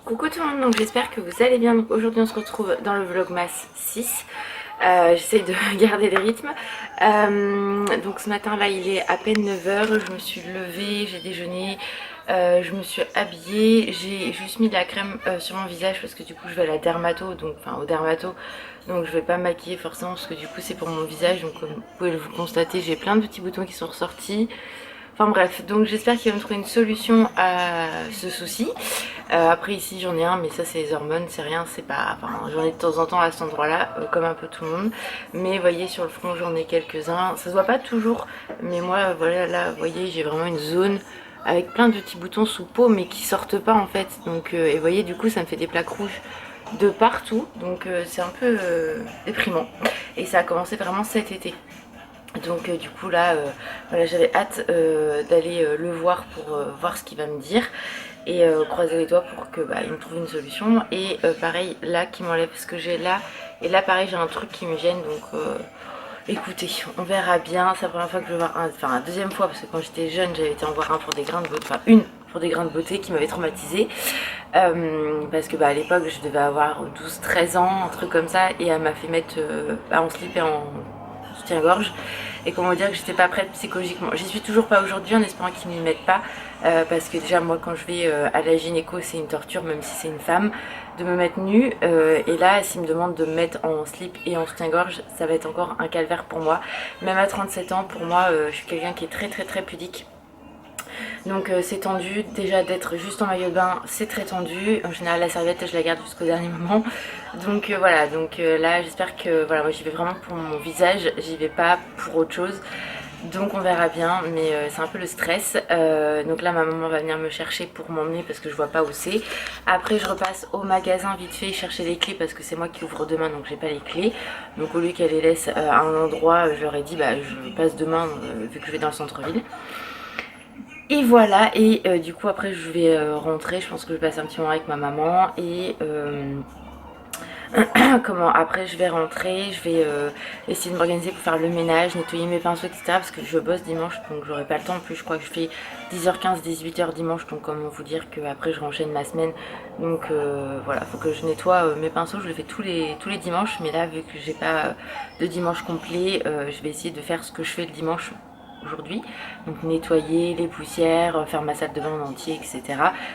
Coucou tout le monde, donc j'espère que vous allez bien. Donc aujourd'hui on se retrouve dans le vlogmas 6. J'essaie de garder les rythmes. Donc ce matin là il est à peine 9 h, je me suis levée, j'ai déjeuné, je me suis habillée, j'ai juste mis de la crème sur mon visage parce que du coup je vais à la dermato, donc enfin au dermato. Donc je vais pas me maquiller forcément parce que du coup c'est pour mon visage, donc comme vous pouvez le constater j'ai plein de petits boutons qui sont ressortis. Enfin bref, donc j'espère qu'il va me trouver une solution à ce souci. Après ici j'en ai un, mais ça c'est les hormones, c'est rien, c'est pas... Enfin j'en ai de temps en temps à cet endroit-là, comme un peu tout le monde. Mais vous voyez sur le front j'en ai quelques-uns. Ça se voit pas toujours, mais moi voilà, là vous voyez j'ai vraiment une zone avec plein de petits boutons sous peau mais qui sortent pas en fait. Donc et vous voyez du coup ça me fait des plaques rouges de partout. Donc c'est un peu déprimant. Et ça a commencé vraiment cet été. Donc du coup là, voilà, j'avais hâte d'aller le voir pour voir ce qu'il va me dire et croiser les doigts pour que il me trouve une solution. Et pareil là qui m'enlève ce que j'ai là, et là pareil j'ai un truc qui me gêne, donc écoutez, on verra bien. C'est la première fois que je vais voir enfin la deuxième fois, parce que quand j'étais jeune j'avais été en voir un pour des grains de beauté, enfin une pour des grains de beauté qui m'avait traumatisée, parce que à l'époque je devais avoir 12-13 ans, un truc comme ça, et elle m'a fait mettre en slip et en soutien-gorge, et comment dire que j'étais pas prête psychologiquement. J'y suis toujours pas aujourd'hui, en espérant qu'ils ne m'y mettent pas, parce que déjà moi quand je vais à la gynéco c'est une torture, même si c'est une femme, de me mettre nue, et là s'ils me demandent de me mettre en slip et en soutien-gorge, ça va être encore un calvaire pour moi. Même à 37 ans, pour moi, je suis quelqu'un qui est très pudique. Donc c'est tendu, déjà d'être juste en maillot de bain c'est très tendu. En général la serviette je la garde jusqu'au dernier moment. Donc voilà, donc là j'espère que voilà, moi j'y vais vraiment pour mon visage, j'y vais pas pour autre chose. Donc on verra bien, mais c'est un peu le stress. Donc là ma maman va venir me chercher pour m'emmener parce que je vois pas où c'est. Après je repasse au magasin vite fait chercher les clés parce que c'est moi qui ouvre demain, donc j'ai pas les clés. Donc au lieu qu'elle les laisse à un endroit, je leur ai dit je passe demain vu que je vais dans le centre-ville. Et voilà, et du coup après je vais rentrer, je pense que je vais passer un petit moment avec ma maman, et comment après je vais rentrer, je vais essayer de m'organiser pour faire le ménage, nettoyer mes pinceaux, etc. Parce que je bosse dimanche, donc j'aurai pas le temps. En plus je crois que je fais 10h15, 18h dimanche, donc comment vous dire que après je renchaîne ma semaine. Donc voilà, faut que je nettoie mes pinceaux, je le fais tous les dimanches, mais là vu que j'ai pas de dimanche complet, je vais essayer de faire ce que je fais le dimanche aujourd'hui, donc nettoyer les poussières, faire ma salle de bain en entier, etc.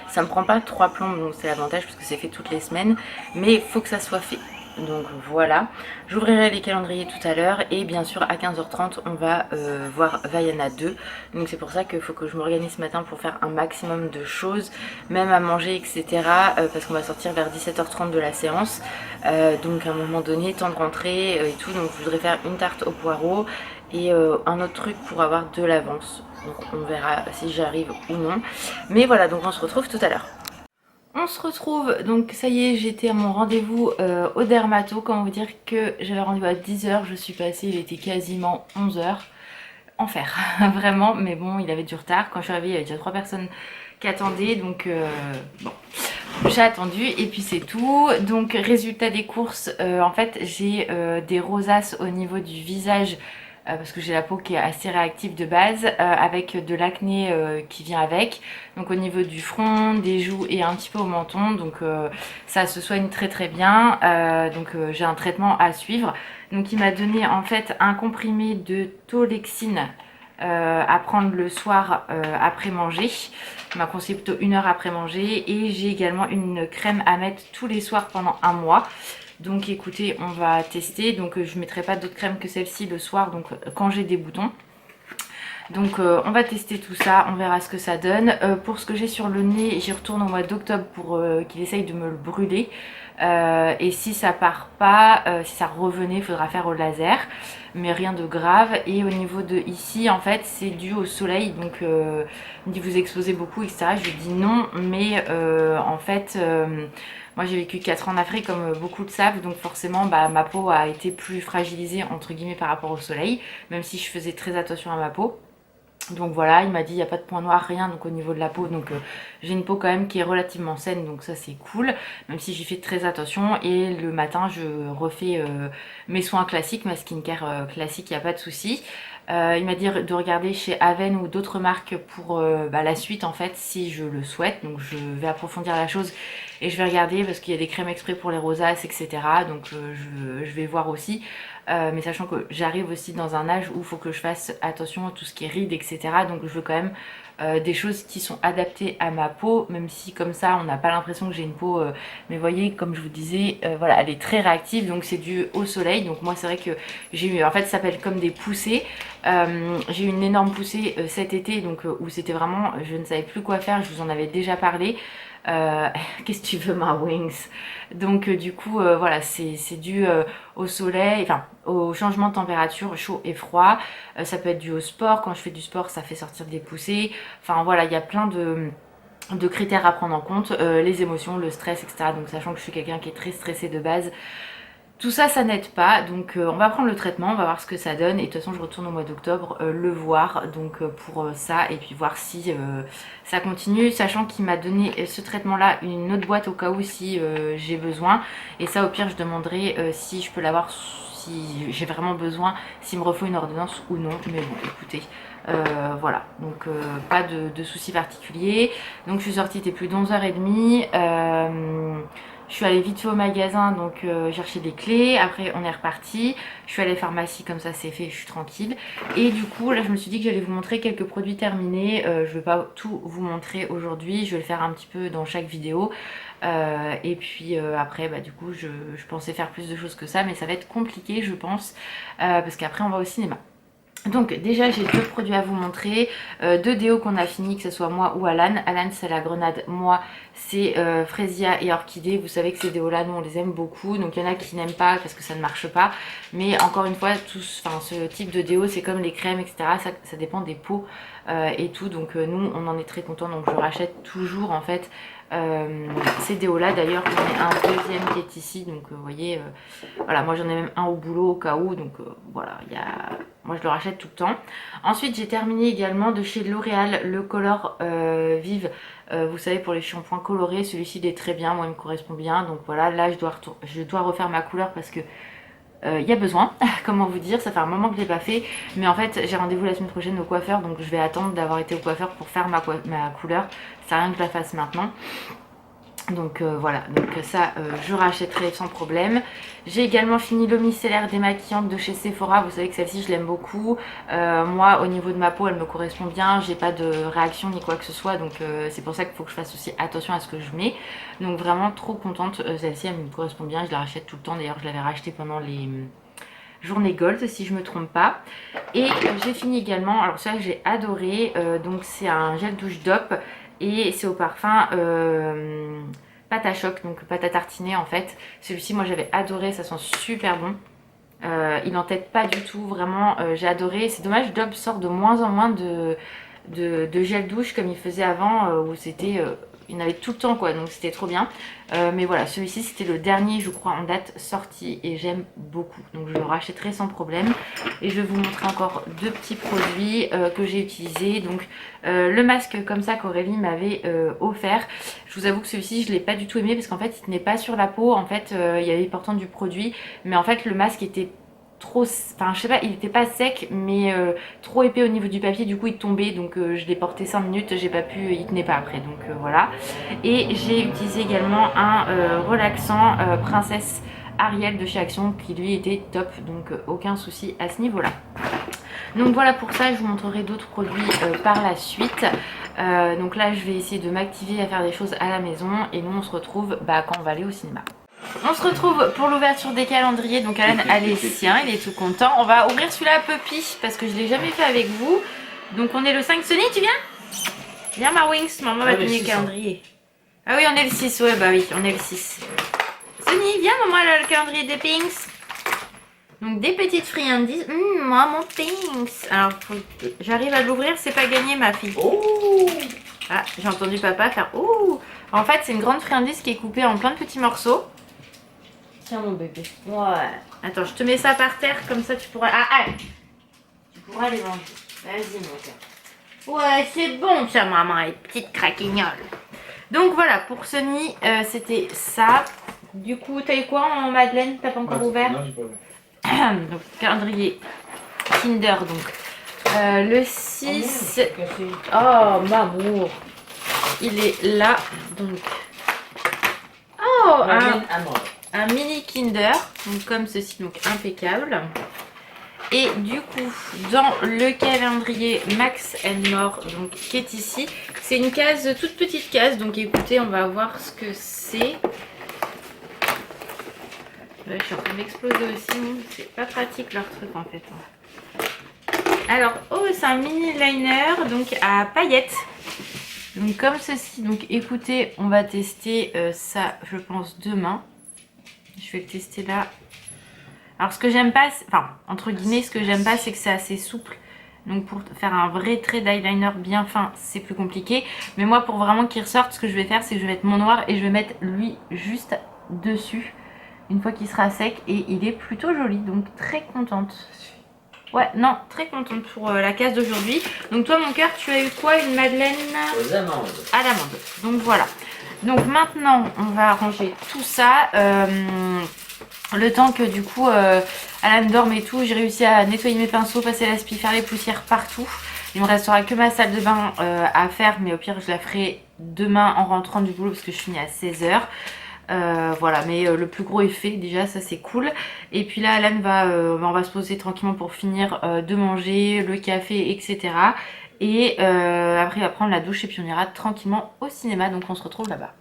Ça me prend pas 3 plombes, donc c'est l'avantage parce que c'est fait toutes les semaines, mais il faut que ça soit fait. Donc voilà, j'ouvrirai les calendriers tout à l'heure, et bien sûr à 15h30 on va voir Vaiana 2. Donc c'est pour ça qu'il faut que je m'organise ce matin pour faire un maximum de choses, même à manger, etc. Parce qu'on va sortir vers 17h30 de la séance, donc à un moment donné, temps de rentrer et tout. Donc je voudrais faire une tarte au poireau et un autre truc pour avoir de l'avance. Donc on verra si j'arrive ou non. Mais voilà, donc on se retrouve tout à l'heure. On se retrouve, donc ça y est, j'étais à mon rendez-vous au dermato. Comment vous dire que j'avais rendez-vous à 10 h, je suis passée, il était quasiment 11 h. Enfer, vraiment, mais bon, il avait du retard. Quand je suis arrivée, il y avait déjà 3 personnes qui attendaient, donc bon, j'ai attendu et puis c'est tout. Donc résultat des courses, en fait j'ai des rosaces au niveau du visage, parce que j'ai la peau qui est assez réactive de base, avec de l'acné qui vient avec, donc au niveau du front, des joues et un petit peu au menton. Donc ça se soigne très bien, donc j'ai un traitement à suivre. Donc il m'a donné en fait un comprimé de Tolexine à prendre le soir après manger. Il m'a conseillé plutôt 1 heure après manger, et j'ai également une crème à mettre tous les soirs pendant un mois. Donc écoutez, on va tester. Donc je ne mettrai pas d'autres crèmes que celle-ci le soir, donc quand j'ai des boutons. Donc on va tester tout ça, on verra ce que ça donne. Pour ce que j'ai sur le nez, j'y retourne au mois d'octobre pour qu'il essaye de me le brûler. Et si ça part pas, si ça revenait, il faudra faire au laser, mais rien de grave. Et au niveau de ici, en fait, c'est dû au soleil. Donc il me dit vous exposez beaucoup, etc. Je lui dis non, mais en fait moi j'ai vécu 4 ans en Afrique, comme beaucoup le savent, donc forcément ma peau a été plus fragilisée entre guillemets par rapport au soleil, même si je faisais très attention à ma peau. Donc voilà, il m'a dit il n'y a pas de point noir, rien donc au niveau de la peau. Donc j'ai une peau quand même qui est relativement saine, donc ça c'est cool. Même si j'y fais très attention. Et le matin je refais mes soins classiques, ma skincare classique, il n'y a pas de souci. Il m'a dit de regarder chez Aven ou d'autres marques pour la suite en fait si je le souhaite. Donc je vais approfondir la chose et je vais regarder parce qu'il y a des crèmes exprès pour les rosaces etc. Donc je vais voir aussi. Mais sachant que j'arrive aussi dans un âge où il faut que je fasse attention à tout ce qui est rides etc. Donc je veux quand même des choses qui sont adaptées à ma peau, même si comme ça on n'a pas l'impression que j'ai une peau mais vous voyez comme je vous disais voilà, elle est très réactive, donc c'est dû au soleil. Donc moi c'est vrai que j'ai eu, en fait ça s'appelle comme des poussées. J'ai eu une énorme poussée cet été, donc où c'était vraiment, je ne savais plus quoi faire, je vous en avais déjà parlé. Qu'est-ce que tu veux ma Wings? Donc du coup voilà, c'est dû au soleil, enfin au changement de température chaud et froid. Ça peut être dû au sport, quand je fais du sport ça fait sortir des poussées. Enfin voilà, il y a plein de critères à prendre en compte, les émotions, le stress etc. Donc sachant que je suis quelqu'un qui est très stressé de base, tout ça, ça n'aide pas, donc on va prendre le traitement, on va voir ce que ça donne. Et de toute façon, je retourne au mois d'octobre le voir, donc pour ça, et puis voir si ça continue. Sachant qu'il m'a donné ce traitement-là, une autre boîte au cas où si j'ai besoin. Et ça, au pire, je demanderai si je peux l'avoir, si j'ai vraiment besoin, s'il me refaut une ordonnance ou non. Mais bon, écoutez, voilà, donc pas de soucis particuliers. Donc je suis sortie, il était plus de 11h30. Je suis allée vite fait au magasin, donc chercher des clés. Après, on est reparti. Je suis allée à la pharmacie, comme ça c'est fait, je suis tranquille. Et du coup, là, je me suis dit que j'allais vous montrer quelques produits terminés. Je ne vais pas tout vous montrer aujourd'hui. Je vais le faire un petit peu dans chaque vidéo. Et puis après, bah, du coup, je pensais faire plus de choses que ça, mais ça va être compliqué, je pense. Parce qu'après, on va au cinéma. Donc déjà j'ai deux produits à vous montrer, deux déos qu'on a fini, que ce soit moi ou Alan. Alan c'est la grenade, moi c'est Fresia et Orchidée. Vous savez que ces déos là nous on les aime beaucoup, donc il y en a qui n'aiment pas parce que ça ne marche pas. Mais encore une fois, ce type de déo c'est comme les crèmes etc, ça dépend des peaux et tout. Donc nous on en est très contents, donc je rachète toujours en fait ces déos là. D'ailleurs j'en ai un deuxième qui est ici, donc vous voyez voilà, moi j'en ai même un au boulot au cas où, donc voilà, moi je le rachète tout le temps. Ensuite j'ai terminé également de chez L'Oréal le Color Vive, vous savez, pour les shampoings colorés. Celui-ci il est très bien, moi il me correspond bien. Donc voilà, là je dois refaire ma couleur parce que il y a besoin, comment vous dire, ça fait un moment que je l'ai pas fait. Mais en fait j'ai rendez-vous la semaine prochaine au coiffeur, donc je vais attendre d'avoir été au coiffeur pour faire ma couleur. Ça sert à rien que je la fasse maintenant. Donc voilà, donc ça je rachèterai sans problème. J'ai également fini l'eau micellaire démaquillante de chez Sephora. Vous savez que celle-ci je l'aime beaucoup. Moi au niveau de ma peau elle me correspond bien, j'ai pas de réaction ni quoi que ce soit. Donc c'est pour ça qu'il faut que je fasse aussi attention à ce que je mets. Donc vraiment trop contente, celle-ci elle me correspond bien, je la rachète tout le temps. D'ailleurs je l'avais rachetée pendant les journée gold si je me trompe pas. Et j'ai fini également, alors ça j'ai adoré, donc c'est un gel douche DOP et c'est au parfum pâte à choc, donc pâte à tartiner en fait. Celui-ci moi j'avais adoré, ça sent super bon. Il n'entête pas du tout, vraiment j'ai adoré. C'est dommage, DOP sort de moins en moins de gel douche comme il faisait avant, où c'était il y en avait tout le temps quoi, donc c'était trop bien. Mais voilà, celui-ci c'était le dernier je crois en date sorti et j'aime beaucoup, donc je le rachèterai sans problème. Et je vais vous montrer encore deux petits produits que j'ai utilisés. Donc le masque comme ça qu'Aurélie m'avait offert. Je vous avoue que celui-ci je l'ai pas du tout aimé parce qu'en fait il tenait pas sur la peau. En fait il y avait pourtant du produit, mais en fait le masque était trop, enfin je sais pas, il était pas sec mais trop épais au niveau du papier, du coup il tombait. Donc je l'ai porté 5 minutes, j'ai pas pu, il tenait pas après, donc voilà. Et j'ai utilisé également un relaxant princesse Ariel de chez Action qui lui était top, donc aucun souci à ce niveau là. Donc voilà pour ça, je vous montrerai d'autres produits par la suite. Donc là je vais essayer de m'activer à faire des choses à la maison et nous on se retrouve quand on va aller au cinéma. On se retrouve pour l'ouverture des calendriers. Donc Alan a les siens, il est tout content. On va ouvrir celui-là Puppy parce que je l'ai jamais fait avec vous. Donc on est le 5. Sonny, tu viens? Viens ma Wings, maman va tenir le calendrier. Ah oui, on est le 6, ouais bah oui, on est le 6. Sonny, viens, maman elle a le calendrier des Pinks. Donc des petites friandises. Moi mon Pinks. Alors j'arrive à l'ouvrir, c'est pas gagné ma fille. Oh. Ah, j'ai entendu papa faire ouh. En fait c'est une grande friandise qui est coupée en plein de petits morceaux. Tiens mon bébé. Ouais. Attends, je te mets ça par terre, comme ça tu pourras... Ah, tu pourras les manger. Vas-y mon cœur. Ouais, c'est bon ça, maman, les petites craquignoles. Donc voilà, pour ce nid, c'était ça. Du coup, t'as eu quoi en Madeleine? T'as pas encore ouvert? Non, j'ai pas ouvert. Donc, calendrier Kinder, donc. Le 6. Oh, m'amour. Il est là, donc. Oh, un mini Kinder, donc comme ceci, donc impeccable. Et du coup, dans le calendrier Max & More, donc qui est ici, c'est une case, toute petite case. Donc écoutez, on va voir ce que c'est. Je suis en train d'exploser aussi, c'est pas pratique leur truc en fait. Alors, oh, c'est un mini liner donc à paillettes. Donc comme ceci. Donc écoutez, on va tester ça, je pense, demain. Je vais le tester là. Alors ce que j'aime pas, enfin entre guillemets, ce que j'aime pas, c'est que c'est assez souple. Donc pour faire un vrai trait d'eyeliner bien fin, c'est plus compliqué. Mais moi, pour vraiment qu'il ressorte, ce que je vais faire, c'est que je vais mettre mon noir et je vais mettre lui juste dessus. Une fois qu'il sera sec, et il est plutôt joli, donc très contente. Ouais, non, très contente pour la case d'aujourd'hui. Donc toi, mon cœur, tu as eu quoi? Une madeleine aux amandes. À l'amande. Donc voilà. Donc maintenant, on va ranger tout ça. Le temps que du coup, Alan dorme et tout, j'ai réussi à nettoyer mes pinceaux, passer l'aspi, faire les poussières partout. Il me restera que ma salle de bain à faire, mais au pire, je la ferai demain en rentrant du boulot parce que je finis à 16 h. Voilà, mais le plus gros est fait déjà, ça c'est cool. Et puis là, Alan on va se poser tranquillement pour finir de manger, le café, etc. Et après, il va prendre la douche et puis on ira tranquillement au cinéma. Donc on se retrouve là-bas.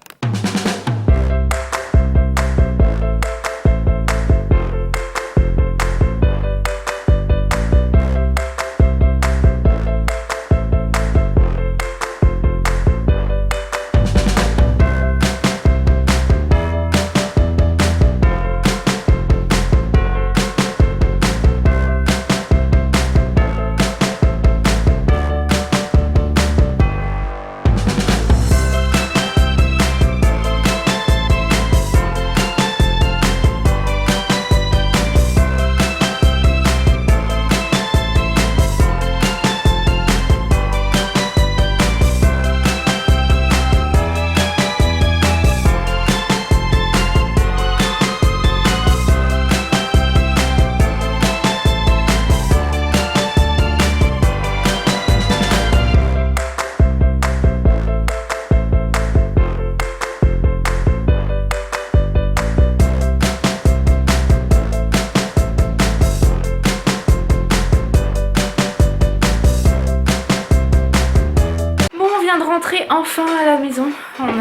Enfin à la maison.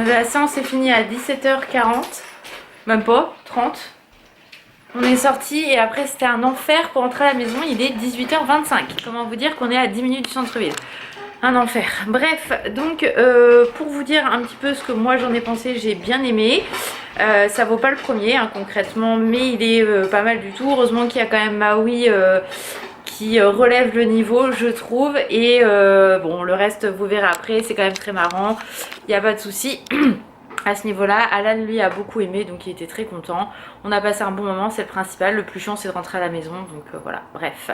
La séance est finie à 17h40. Même pas, 30. On est sorti et après c'était un enfer pour rentrer à la maison. Il est 18h25. Comment vous dire qu'on est à 10 minutes du centre-ville. Un enfer. Bref, donc pour vous dire un petit peu ce que moi j'en ai pensé, j'ai bien aimé. Ça vaut pas le premier hein, concrètement, mais il est pas mal du tout. Heureusement qu'il y a quand même Maui qui relève le niveau, je trouve. Et bon, le reste vous verrez après, c'est quand même très marrant. Il n'y a pas de souci. À ce niveau-là, Alan lui a beaucoup aimé, donc il était très content. On a passé un bon moment, c'est le principal. Le plus chiant c'est de rentrer à la maison, donc voilà, bref.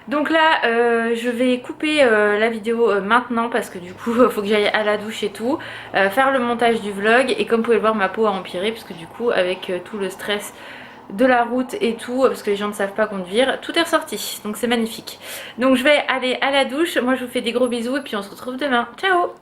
Donc là, je vais couper la vidéo maintenant parce que du coup, il faut que j'aille à la douche et tout. Faire le montage du vlog et comme vous pouvez le voir, ma peau a empiré parce que du coup, avec tout le stress de la route et tout, parce que les gens ne savent pas conduire, tout est ressorti. Donc c'est magnifique. Donc je vais aller à la douche. Moi, je vous fais des gros bisous et puis on se retrouve demain. Ciao!